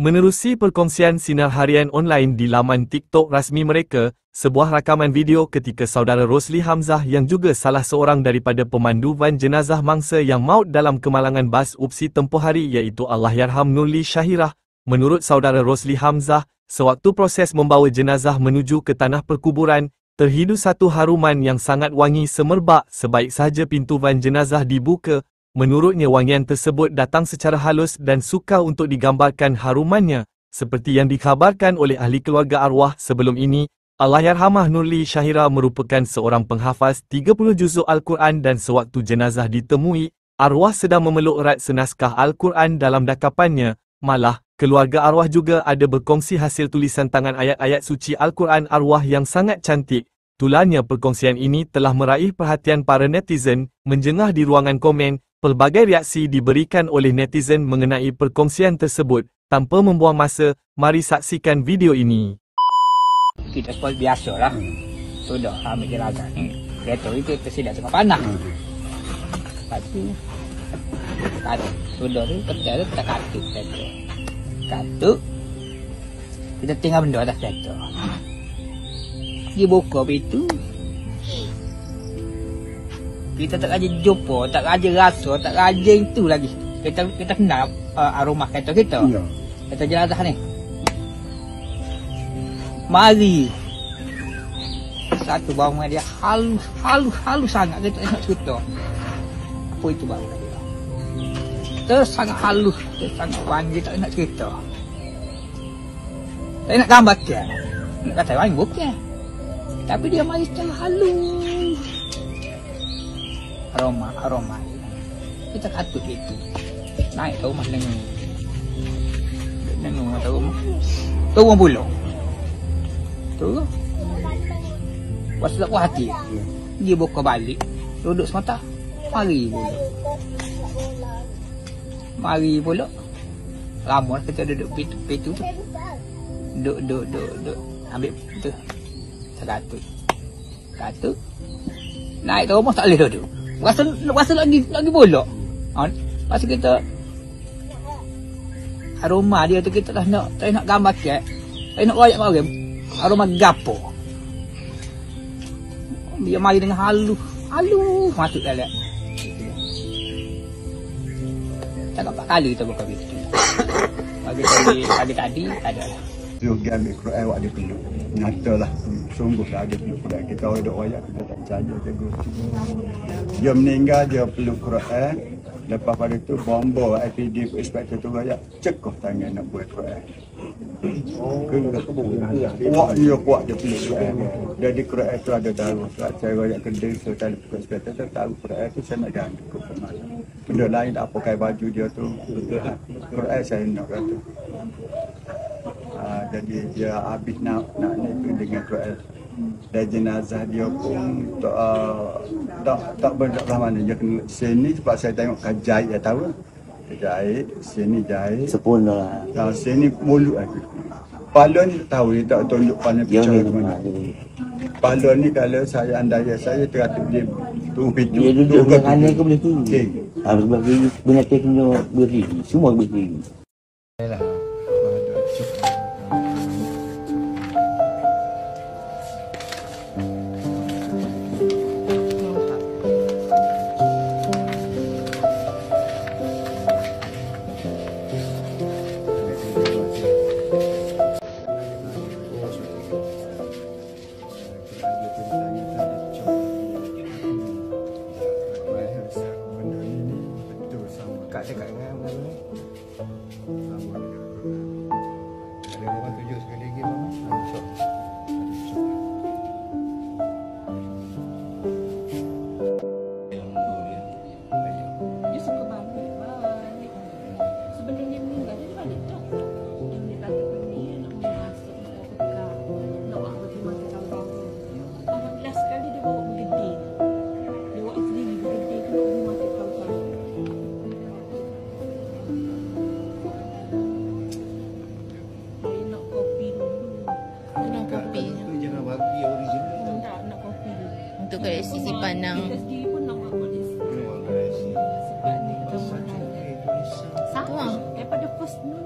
Menerusi perkongsian sinar harian online di laman TikTok rasmi mereka, sebuah rakaman video ketika saudara Rosli Hamzah yang juga salah seorang daripada pemandu van jenazah mangsa yang maut dalam kemalangan bas UPSI tempoh hari iaitu Allahyarham Nurli Syahirah. Menurut saudara Rosli Hamzah, sewaktu proses membawa jenazah menuju ke tanah perkuburan, terhidu satu haruman yang sangat wangi semerbak sebaik sahaja pintu van jenazah dibuka. Menurutnya wangian tersebut datang secara halus dan sukar untuk digambarkan harumannya. Seperti yang dikhabarkan oleh ahli keluarga arwah sebelum ini, Allahyarhamah Nurli Syahirah merupakan seorang penghafaz 30 juzuk Al-Quran dan sewaktu jenazah ditemui, arwah sedang memeluk erat senaskah Al-Quran dalam dakapannya. Malah, keluarga arwah juga ada berkongsi hasil tulisan tangan ayat-ayat suci Al-Quran arwah yang sangat cantik. Tularnya perkongsian ini telah meraih perhatian para netizen. Menjengah di ruangan komen, pelbagai reaksi diberikan oleh netizen mengenai perkongsian tersebut. Tanpa membuang masa, mari saksikan video ini. Kita sekolah biasa lah. Sudah ambil jenazah ni. Kereta itu tersedia tengah panah. Lepas tu, sudah tu kita katuk kereta. Katuk, kita tinggal benda atas kereta. Dia buka pintu. Kita tak raja jumpa, tak raja rasa, tak raja itu lagi. Kita kenal aroma kereta kita. Ya. Kereta jenazah ni. Mari. Satu bawang dia halus sangat. Kita nak cerita. Apa itu bawang dia? Terus sangat halus, sangat wangi, tak nak cerita. Saya nak gambar dia. Nak kata wangi bukan. Tapi dia mari secara halus. Aroma. Kita katuk itu. Naik ke rumah nengu. Nengu atau rumah. Turun bulu. Turun. Waslah puas hati. Dia buka balik. Duduk semata. Mari pula. Ramon kita duduk pintu tu. Duduk. Ambil tu. Katuk. Naik ke rumah tak boleh duduk. Rasa lagi bolok. Masa kita aroma dia tu kita tak nak gambar ke. Tak nak royak orang. Aroma gapo. Dia mari dengan halus masuk dalam. Tak dapat kali kita buka pintu. Pagi tadi ada. Juga ambil Quran awak dia peluk. Nyatalah sungguhlah dia peluk Quran. Kita orang duk royak kita tak percaya tegur. Dia meninggal dia peluk Quran. Lepas pada tu bomba IPD inspektor tu royak cekoh tangan nak buat Quran. Kuat dia peluk Quran. Jadi Quran tu ada tahu. Saya royak kedai so tadi inspektor tu tahu Quran tu saya nak ganti ke mana. Benda lain tak pakai baju dia tu. Quran saya nak kata. Jadi dia habis nak dengan Quran. Dan jenazah dia pun tak berdak mana dia kena sini sebab saya tengok jahit dia tahu. Jahit, sini jahit. Sempurna lah. Sini mulut lagi. Kepala ni tak tahu dia tak tunjuk pandai bicara ke mana. Kepala ni kalau saya andai saya teratur dia tunggu pintu. Dia duduk dengan kanan ke boleh tu. Sebab dia benda kena berdiri. Semua berdiri. Yalah. Cakap dengan benda ni. Ada orang tunjuk sekali lagi mama. Cok. Dia suka balik. Sebelum dia meninggal dia balik tak. Dia kata ni nak masuk nak buat pertemuan tambang. 18 kali dia bawa bergede. Dia bawa sendiri bergede ke rumah kita tambang. Untuk koleksi simpan nang. Sama daripada first ni.